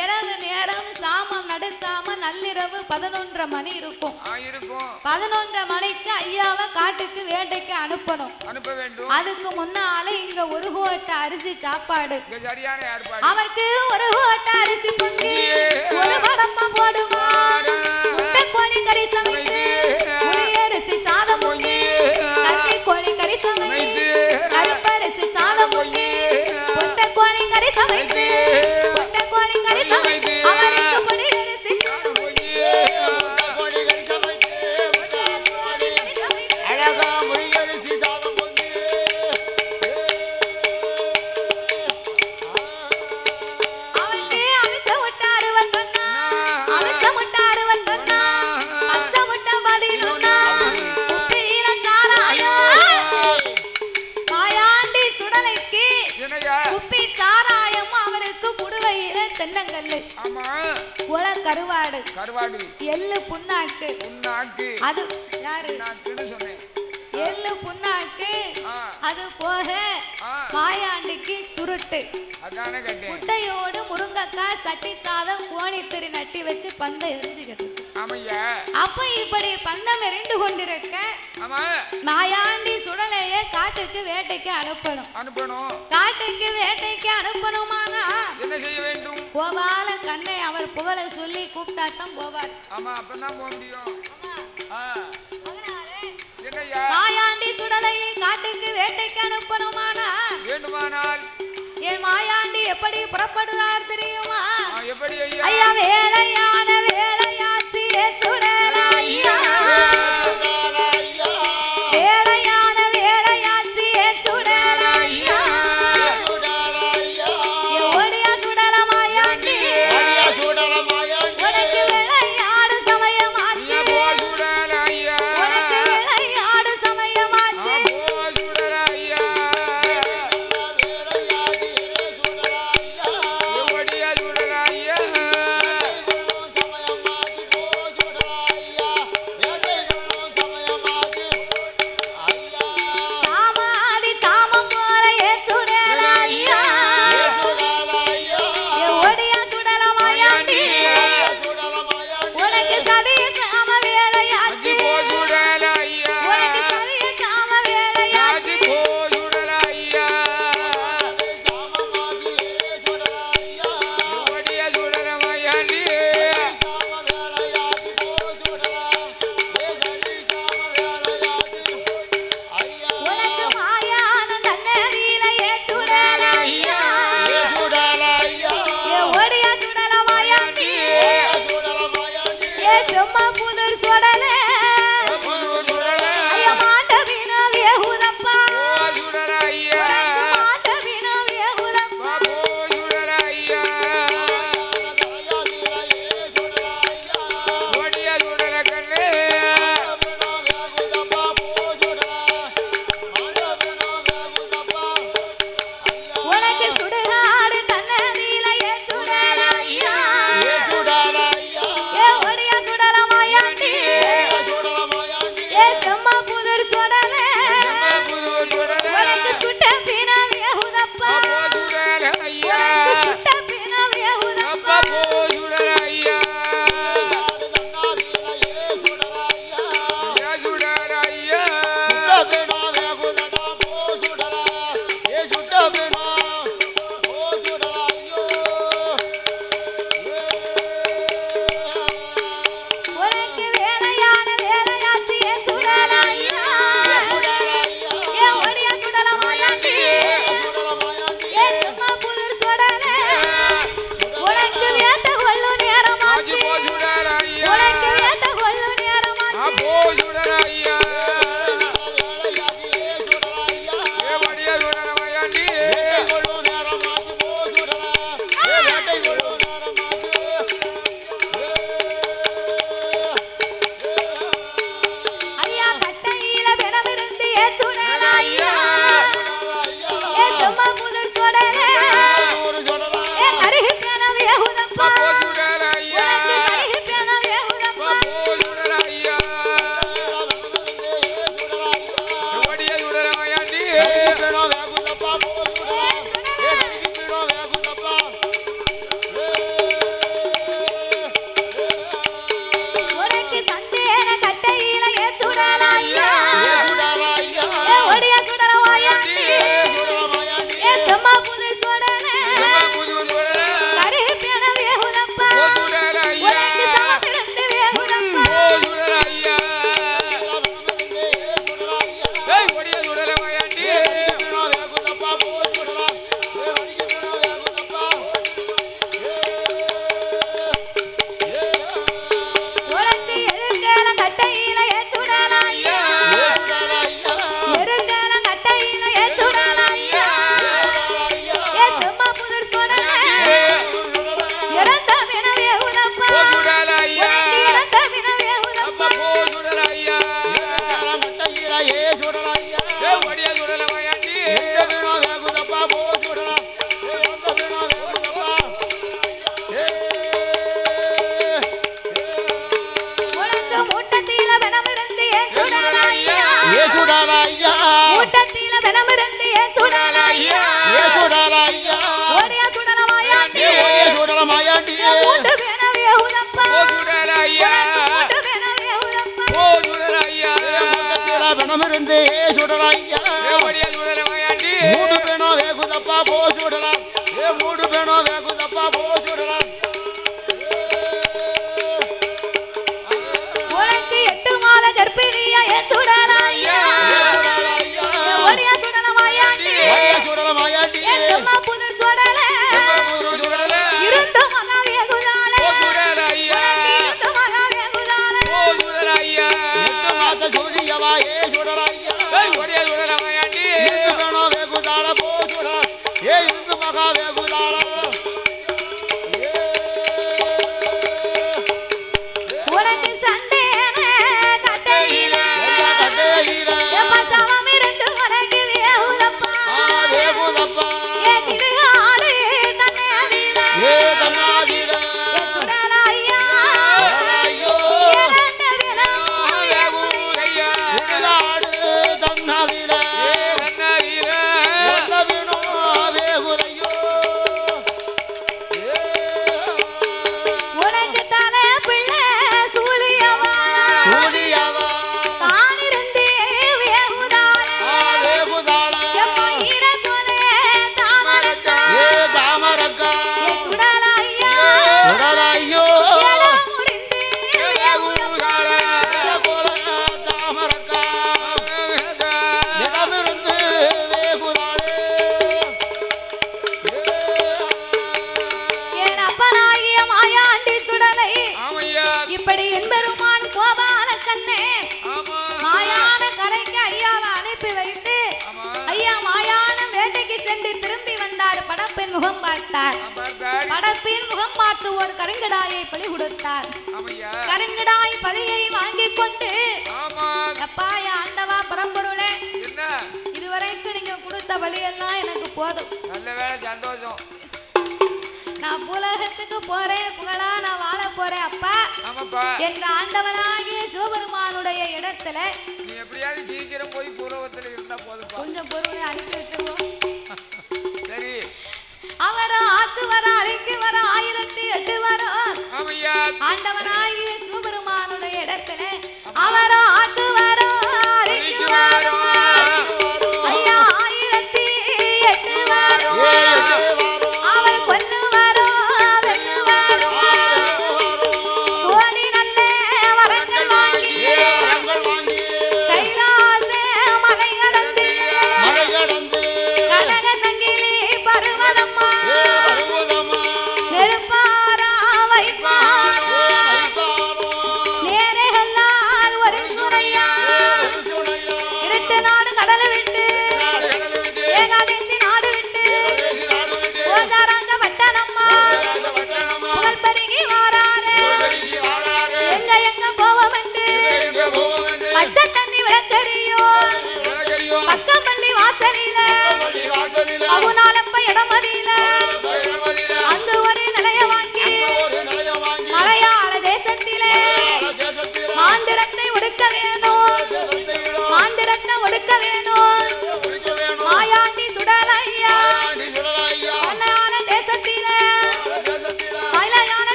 Speaker 1: இரவு நேரம் சாமம் நடுச்சாம நள்ளிரவு 11:30 மணி இருக்கும். 11:30 மணிக்கு ஐயாவை காட்டுக்கு வேட்டைக்கு அனுப்பணும். அதுக்கு முன்னால இங்க 1 கோட்டை அரிசி சாப்பாடு. அவருக்கு 1 கோட்டை அரிசி பொங்கி 1 படப்பா போடுமா, முட்டை கோழி கறி சமைத்து, புளியரிசி சாதம் பொங்கி, கட்டி கோழி கறி சமைத்து, கருப்பரிசி சாதம் பொங்கி, பொட்டை கோழி கறி சமைத்து, பொட்டை கோழி கறி சமைத்து, அவர் குல கருவாடு
Speaker 3: கருவாடு
Speaker 1: எள்ளு புண்ணாக்கு
Speaker 3: புண்ணாக்கு
Speaker 1: அது யாரு
Speaker 3: புண்ணாக்குன்னு சொன்னேன்
Speaker 1: எள்ளு புண்ணாக்கு அது போக மாயாண்டிக்கு சுருட்டு
Speaker 3: அதானே கேட்டேன்
Speaker 1: முட்டையோடு முருங்கக்காய் சட்டி சாதம் கோழித்தறி நட்டி வச்சு பந்தம் எரிஞ்சுக்கிட்டு
Speaker 3: ஆமையா
Speaker 1: அப்ப இப்படி பந்தம் எரிந்து கொண்டிருக்க
Speaker 3: ஆமா
Speaker 1: மாயாண்டி சுடலையே காட்டுக்கு வேட்டைக்கு அனுப்பணும் காட்டுக்கு வேட்டைக்கு அனுப்பணுமானா
Speaker 3: என்ன செய்ய வேண்டும்
Speaker 1: கோபால கண்ணை அவர் புகழ சொல்லி கூப்பிட்டாத்தான் போவார்
Speaker 3: ஆமா அப்பதான் போக முடியும்
Speaker 1: மாயாண்டி சுடலையை காட்டுக்கு வேட்டைக்கு அனுப்பணுமானா
Speaker 3: வேண்டுமானால்
Speaker 1: என் மாயாண்டி எப்படி புறப்படுவார் தெரியுமா
Speaker 3: எப்படி
Speaker 1: ஐயா வேலையான வேலையாச்சு சுடலையா வேலையான வேலையாச்சு சுடலையா ஓடியா சுடல மாயாண்டி உனக்கு விளையாடு சமயமாச்சு உனக்கு விளையாடு சமயமாச்சு சாமாதி சாமம் போல சுடலையா ஓடியா சுடல மாயாண்டி உனக்கு சதிய சாம வேலையாச்சு உனக்கு சதிய சாம வேலையாச்சு உனக்கு மாயான தன்னதியில சுடலையா ஓடியா சுடல மாயாண்டி செம்ம புதர் சுடலே ஐயா மாண்டவின வேகுதப்பா உனக்கு மாண்டவின வேகுதப்பா உனக்கு சுடுகாடு தன்னதியில சுடலையா ஓடியா சுடல சுடலையா
Speaker 2: ஏ சுடலையா
Speaker 1: ஓடிய சுடல மாயாண்டி
Speaker 2: ஓடிய சுடல மாயாண்டி
Speaker 1: மூண்டு வேணவே உதப்பா
Speaker 3: ஓ சுடலையா
Speaker 1: மூண்டு வேணவே உதப்பா
Speaker 3: ஓ சுடலையா
Speaker 2: மூட்டத்தில பணமிருந்து ஏ சுடலையா
Speaker 3: ஓடிய சுடல மாயாண்டி
Speaker 2: மூடு பேனோ வேகுதப்பா போ சுடல ஏ மூடு பேனோ வேகுதப்பா போ சுடல
Speaker 1: உனக்கு 8 மாத கர்ப்பிணியா ஏ சுடலையா ஓடிய சுடல மாயாண்டி
Speaker 2: ஓடிய சுடல மாயாண்டி
Speaker 1: ஏ சும்மா புதர் சுடல
Speaker 3: சுடல
Speaker 1: இருண்டு மகா வேகுதால
Speaker 3: ஓ சுடலையா
Speaker 1: இருண்டு மகா வேகுதால
Speaker 3: ஓ சுடலையா
Speaker 2: 8 மாத சூரியவா ஏ சுடலையா
Speaker 3: ஓடிய சுடல மாயாண்டி
Speaker 2: இந்து பேனோ வேகுதால போ சுடல ஏ இந்து மகா வேகுதால
Speaker 1: உனக்கு சண்டேன கட்டையில
Speaker 2: கட்டையில
Speaker 1: எப்ப சவம் இருந்து உனக்கு வேகுதப்பா
Speaker 2: வேகுதப்பா
Speaker 1: ஏ கிடுகாடு தன்னை அதில
Speaker 2: ஏ தன்னாதில
Speaker 1: ஏ சுடலையா
Speaker 2: ஐயோ
Speaker 1: ஏனந்த வினம்
Speaker 3: வேகுதையா
Speaker 2: நாடு தன்னாதில
Speaker 3: கண்ணாயில
Speaker 2: எல்லாவினோ வேகுதையோ
Speaker 1: உனக்கு தலை பிள்ளை சூழியவா
Speaker 2: சூரியவா
Speaker 1: தான் இருந்தே வேகுதால
Speaker 2: வேகுதாள
Speaker 1: எப்ப ஈரக்குதே தாமரத்தா
Speaker 2: ஏ தாமரக்கா
Speaker 1: ஏ சுடலையா
Speaker 2: உடலையோ
Speaker 1: இடம் முறிந்து
Speaker 3: வேகுதாள
Speaker 2: போல தாமரக்கா இடமிருந்து வேகுதாளே
Speaker 1: என் அப்பனாகிய மாயாண்டி சுடலை
Speaker 3: ஆமையா
Speaker 1: இப்படி என்பெருமான் கோபால கண்ணே
Speaker 3: ஆமா
Speaker 1: மாயான கரைக்கு ஐயாவை அனுப்பி வைத்து
Speaker 3: ஆமா
Speaker 1: ஐயா மாயான வேட்டைக்கு சென்று திரும்பி வந்தார் படப்பின் முகம் பார்த்தார்
Speaker 3: பார்த்தாடி
Speaker 1: படப்பின் முகம் பார்த்து ஒரு கருங்கடாயை பலி கொடுத்தார்
Speaker 3: ஆமையா
Speaker 1: கருங்கடாய் பலியை வாங்கிக் கொண்டு
Speaker 3: ஆமா
Speaker 1: அப்பாயா ஆண்டவா பரம்பொருளே
Speaker 3: என்ன
Speaker 1: இதுவரைக்கும் நீங்க கொடுத்த பலியெல்லாம் எனக்கு போதும்
Speaker 3: நல்ல வேலை சந்தோஷம்
Speaker 1: நான் பூலகத்துக்கு போறேன் புகழா நான் வாழ போறேன் அப்பா
Speaker 3: ஆமாப்பா
Speaker 1: என்ற ஆண்டவனாகிய சிவபெருமானுடைய இடத்துல
Speaker 3: நீ எப்படியாவது சீக்கிரம் போய் பூர்வத்தில் இருந்தா போதுப்பா
Speaker 1: கொஞ்சம் பொருளை அனுப்பி வச்சிருவோம்
Speaker 3: சரி
Speaker 1: அவரோ ஆக்கு வர அழிக்கு வர 1008 வரும்
Speaker 3: ஆமையா
Speaker 1: ஆண்டவனாகிய சிவபெருமானுடைய இடத்துல அவரோ ஆக்கு வர அழிக்கு வரும் ஐயா 1008 வரும் அவர் கொல்லுவாரோ வெல்லுவாரோ கோடி நல்ல வரங்கள் வாங்கி கைலாச மலை கடந்து கனக சங்கிலி பருவதம்மா நெருப்பாரா வைப்பாரோ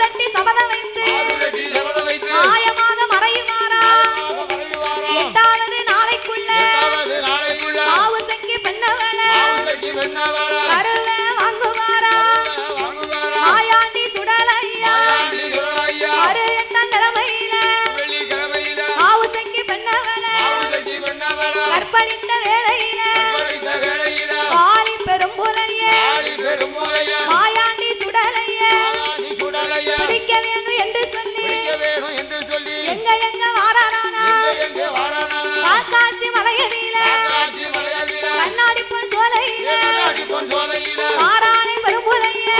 Speaker 1: தட்டி சபதம் வைத்து மாயமாக மறையுமாறா எட்டாவது நாளைக்குள்ள மாவு செங்கி பெண்ணவள கருவே வாங்குவாரா மாயாண்டி சுடலையா மறு எண்ணங்கிழமையில மாவு செங்கி பெண்ணவள கற்பழித்த வேளையில காலி பெரும்புலையே மாயாண்டி சுடலையே பிடிக்க வேணும் என்று சொல்லி எங்க எங்க வாரானா காக்காச்சி மலையடியில கண்ணாடி பொன் சோலையில மாறானை பெரும்புலையே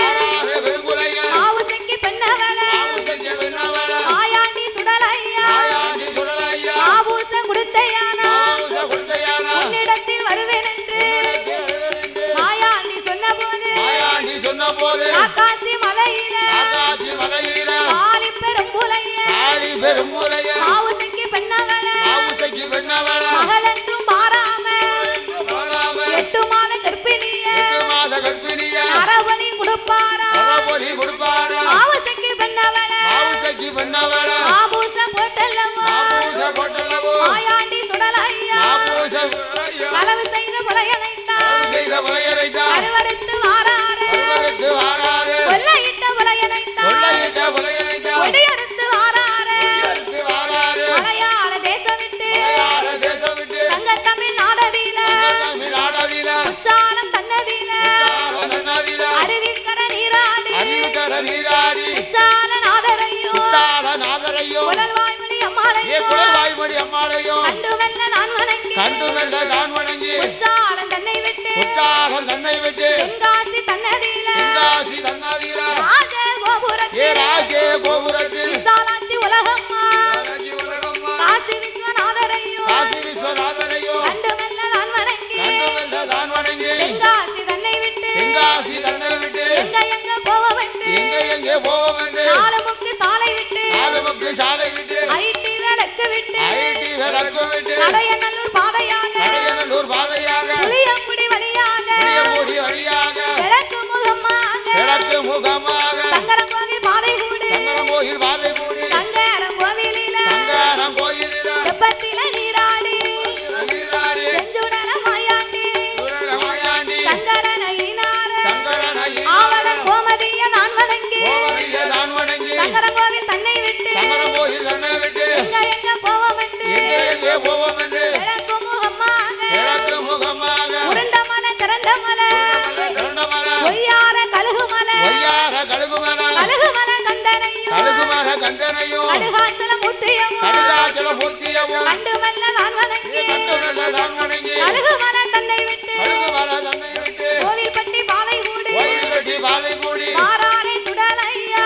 Speaker 1: மாவு செங்கி பெண்ணவள மாயாண்டி சுடலையா மாபூச கொடுத்தையானா உன்னிடத்தில் வருவேன் என்று மாயாண்டி சொன்ன போது காக்காச்சி மலையில காலி பெரும்புலையே மாவு செங்கி பெண்ணவள மகளென்றும் மாறாம 8 மாத கர்ப்பிணியே நரபலி கொடுப்பாரா மாவு செங்கி பெண்ணவள மாபூச போட்டல்லவோ மாயாண்டி சுடலையா களவு செய்த புலையனைத்தான் அறுவறுத்து வாராரு கொள்ளையிட்ட புலையனைத்தான் கொடியறுத்து வாராரு மலையாள தேசம் விட்டு தங்க தமிழ் நாடதில உச்சாலம் தன்னதில அருவிக்கர நீராடி உச்சால நாதரையும் குழல்வாய்மொழி அம்மாளையும் கண்டு வெல்ல நான் வணங்கி உச்சாலம் தன்னை விட்டு தென்காசி தன்னதில ராஜ கோபுரத்தில் விசாலாட்சி உலகம்மா காசி விஸ்வநாதரையும் கண்டு வெல்ல நான் வணங்கி தென்காசி தன்னை விட்டு எங்க எங்க போவமென்று நாலுமுக்கு சாலை விட்டு ஐடி விளக்கு விட்டு நடையநல்லூர் பாதையாக புளியங்குடி வழியாக கிழக்கு முகமாக சங்கரங்கோவில் பாதை கூடு சங்கரம் கோவிலில வெப்பத்தில நீராடி செஞ்சுடல மாயாண்டி சங்கரனையினார ஆவட கோமதிய நான் வணங்கி சங்கரங்கோவில் தன்னை விட்டு எங்க எங்க போவோமென்று கிழக்கு முகமாக உருண்டமலை திரண்டமலை ஒய்யார கழுகுமலை கந்தனையும் அடுகாச்சல மூர்த்தியமும் கண்டு மெல்ல நான் வணங்கி கழுகுமலை தன்னை விட்டு கோவில்பட்டி பாதை கூடி மாறாரை சுடலையா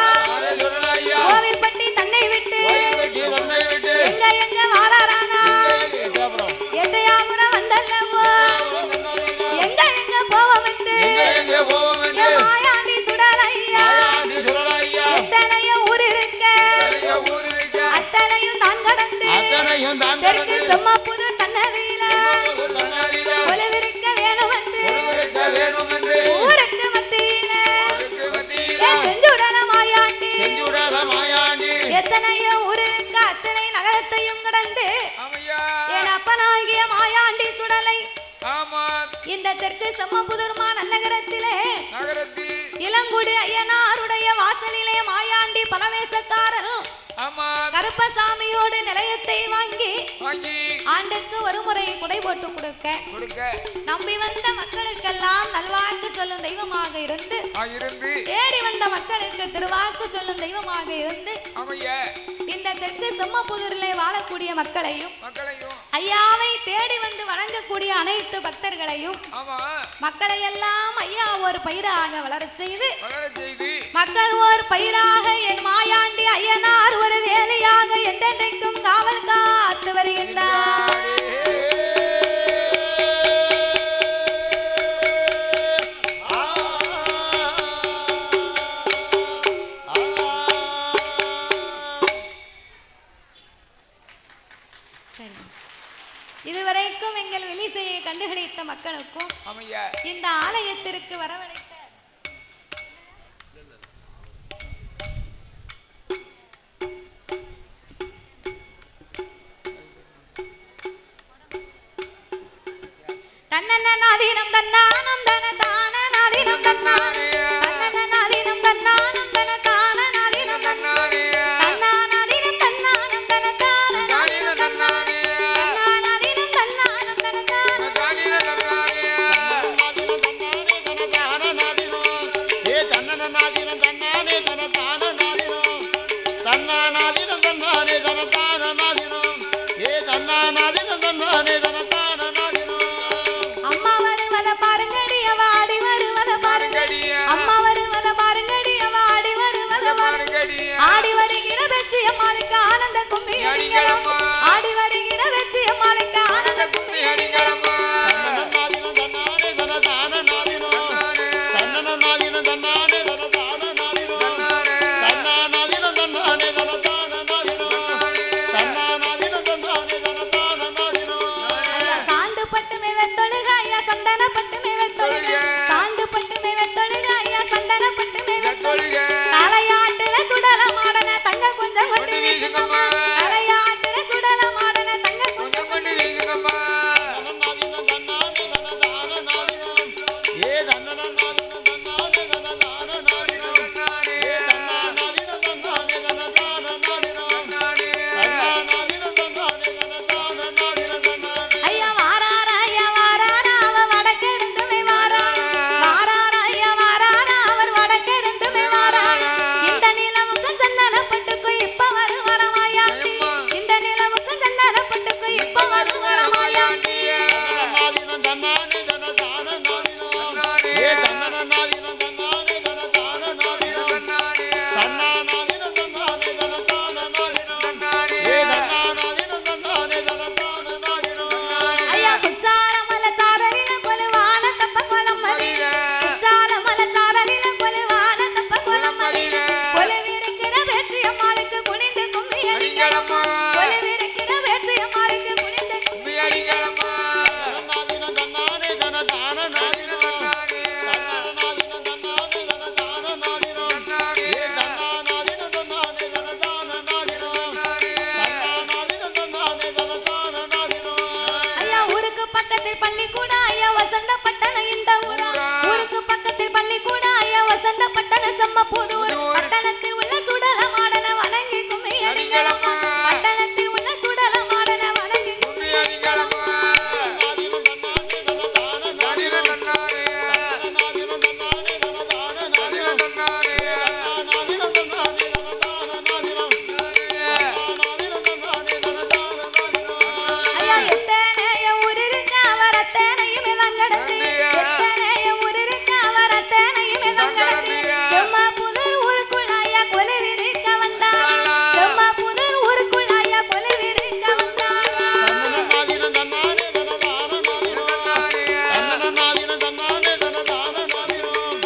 Speaker 1: கோவில்பட்டி தன்னை விட்டு எங்க எங்க வாராரானா எட்டையாபுரம் வந்தல்லவோ எங்க எங்க போவோமென்று மாயாண்டி சுடலையா எத்தனையோ ஊர் இருக்க அத்தனையும் தான் கடந்து தெற்கு செம்மப்புது தன்னதியில கொலுவிருக்க வேணுமென்று ஊருக்கு மத்தியில செஞ்சுடல மாயாண்டி எத்தனையோ ஊர் இருக்க அத்தனை நகரத்தையும் கடந்து என் அப்பனாகிய மாயாண்டி சுடலை இந்த தெற்கு செம்மபுதுர்மா நன்னகரத்திலே இளங்குடி ஐயனாருடைய வாசலிலே மாயாண்டி பலவேசக்காரனும் கருப்பசாமியோடு நிலையத்தை வாங்கி ஆண்டுக்கு ஒரு முறை குடை போட்டு கொடுக்க நம்பி வந்த மக்களுக்கெல்லாம் நல்வாக்கு சொல்லும் தெய்வமாக இருந்து தேடி வந்த மக்களுக்கு திருவாக்கு சொல்லும் தெய்வமாக இருந்து இந்த தெற்கு செம்மபுதூரிலே வாழக்கூடிய மக்களையும் ஐயாவை தேடி வந்து வணங்கக்கூடிய அனைத்து பக்தர்களையும் மக்களை எல்லாம் ஐயா ஒரு பயிராக வளர செய்து மக்கள் ஒரு பயிராக என் மாயாண்டி ஐயனார் ஒரு வேலையாக என்றென்றைக்கும் காவல் காத்து வருகின்றார். இதுவரைக்கும் எங்கள் வெளிசையை கண்டுகளித்த மக்களுக்கும் இந்த ஆலயத்திற்கு வரவழைத்த
Speaker 2: நாதினம் தன்னானே தனதான நாதினம் தன்னா நாதினம் தன்னானே தனதான நாதினம் ஏ தன்னா நாதினம் தன்னானே தனதான நாதினம்
Speaker 1: அம்மா வருவத பாருங்கடி அவ ஆடி வருவத பாருங்கடி அம்மா வருவத பாருங்கடி அவ ஆடி வருவத பாருங்கடி ஆடி வருகிற வெச்சிய மாளிகை ஆனந்த கும்மி அடிங்களம்மா ஆடி வருகிற வெச்சிய மாளிகை ஆனந்த கும்மி அடிங்களம்மா
Speaker 2: நாதினம் தன்னானே தனதான நாதினம் தன்னன நாதினம் தன்னானே தனதான நாதினம் தன்னா நாதினம் தன்னானே தனதான நாதினம் தன்னா நாதினம் தன்னானே தனதான நாதினம்
Speaker 1: சாந்து பட்டுமே வெத்தொழுக ஐயா சந்தன பட்டுமே வெத்தொழுக சாந்து பட்டுமே வெத்தொழுக ஐயா சந்தன பட்டுமே வெத்தொழுக தலையாட்டுற சுடல மாடன தங்க கொஞ்சம் கொண்டு வீசுங்கம்மா தலையாட்டுற சுடல மாடன தங்க கொஞ்சம் கொண்டு வீசுங்கம்மா
Speaker 2: நாதினம் தன்னானே தனதான நாதினம் ஏ தன்னன நாதினம் தன்னானே தனதான நாதினம் ஏ தன்னா நாதினம் தன்னானே தனதான நாதினம் தன்னா நாதினம் தன்னானே தனதான நாதினம் தன்னானே
Speaker 1: ஐயா வாராரா அவ வடக்கு இருந்துமே வாராரா ஐயா வாராரா அவர் வடக்கு இருந்துமே வாராரா இந்த நிலவுக்கு சந்தன பட்டுக்கு இப்ப வரும் வரமாயாண்டி இந்த நிலவுக்கு சந்தன பட்டுக்கு இப்ப வரும் வரமாயாண்டி
Speaker 2: நாதினம் தன்னானே தனதான நாதினம் ஏ தன்னன நாதினம் தன்னானே தனதான நாதினம் தன்னா நாதினம் தன்னானே தனதான நாதினம் ஏ தன்னா நாதினம் தன்னானே தனதான நாதினம்
Speaker 1: ஐயா குச்சாலமல சாரலில கொலுவான தப்ப கொலமதி குச்சாலமல சாரலில கொலுவான தப்ப கொலமதி கொலுவிருக்கிற வேற்றிய மாளுக்கு குனிந்து கும்மி அடிங்களம்மா கொலுவிருக்கிற வேற்றிய மாளுக்கு குனிந்து கும்மி அடிங்களம்மா
Speaker 2: நாதினம் தன்னானே தனதான நாதினம் தன்னா நாதினம் தன்னானே தனதான நாதினம் ஏ தன்னா நாதினம் தன்னானே தனதான நாதினம் தன்னா நாதினம் தன்னானே தனதான நாதினம்
Speaker 1: ஐயா ஊருக்கு பக்கத்தில் பள்ளிக்கூட ஐயா வசந்த பட்டண இந்த ஊரா ஊருக்கு பக்கத்தில் பள்ளிக்கூட ஐயா வசந்த பட்டண செம்ம புதூர் பட்டணத்தில் உள்ள சுடல மாடன வணங்கி கும்மி அடிங்களம்மா பட்டணத்தில் உள்ள சுடல மாடன வணங்கி கும்மி அடிங்களம்மா
Speaker 2: நாதினம் தன்னானே தனதான நாதினம் நாதினம் தன்னானே தனதான நாதினம் தன்னா நாதினம் தன்னானே தனதான நாதினம் நாதினம் தன்னானே தனதான நாதினம்
Speaker 1: ஐயா எத்தனைய ஊர் இருக்கு அவர் அத்தனையுமே தங்கடத்து எத்தனைய ஊர் இருக்கு அவர் அத்தனையுமே தங்கடத்து செம்ம புதூர் ஊருக்குள்ள ஐயா கொலுவிருக்க வந்தாரா செம்ம புதூர் ஊருக்குள்ள ஐயா கொலுவிருக்க வந்தாரா
Speaker 2: நாதினம் தன்னானே தனதான நாதினம் தன்னன நாதினம் தன்னானே தனதான நாதினம்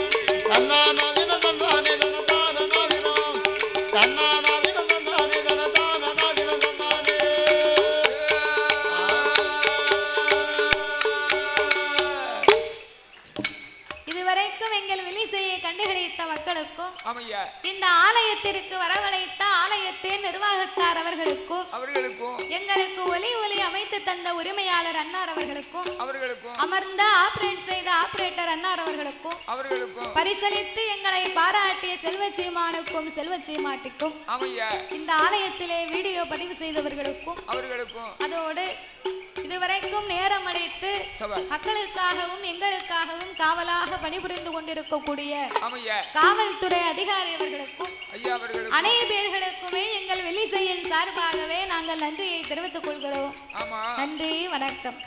Speaker 2: தன்னா நாதினம் தன்னானே தனதான நாதினம் தன்னா நாதினம் தன்னானே தனதான நாதினம் தன்னானே
Speaker 1: இதுவரைக்கும் எங்கள் விலிசையை கண்டுகளித்த மக்களுக்கும்
Speaker 3: ஆமையா
Speaker 1: இந்த ஆலயத்திற்கு வரவழைத்த ஆலயத்தின் நிர்வாகத்தார் அவர்களுக்கும் எங்களுக்கு ஒலி அமைத்து தந்த உரிமையாளர் அன்னார் அவர்களுக்கும் அமர்ந்த ஆபரேட் செய்த ஆபரேட்டர் அன்னார் அவர்களுக்கும் பரிசளித்து எங்களை பாராட்டிய செல்வச்சீமானுக்கும் செல்வச்சீமாட்டிக்கும் இந்த ஆலயத்திலே வீடியோ பதிவு செய்தவர்களுக்கும் அதோடு இதுவரைக்கும் நேரம் அழைத்து மக்களுக்காகவும் எங்களுக்காகவும் காவலாக பணிபுரிந்து கொண்டிருக்கக்கூடிய காவல்துறை அதிகாரி அவர்களுக்கும் அனைத்து பேர்களுக்குமே எங்கள் வெள்ளிசையின் சார்பாகவே நாங்கள் நன்றியை தெரிவித்துக் கொள்கிறோம். நன்றி, வணக்கம்.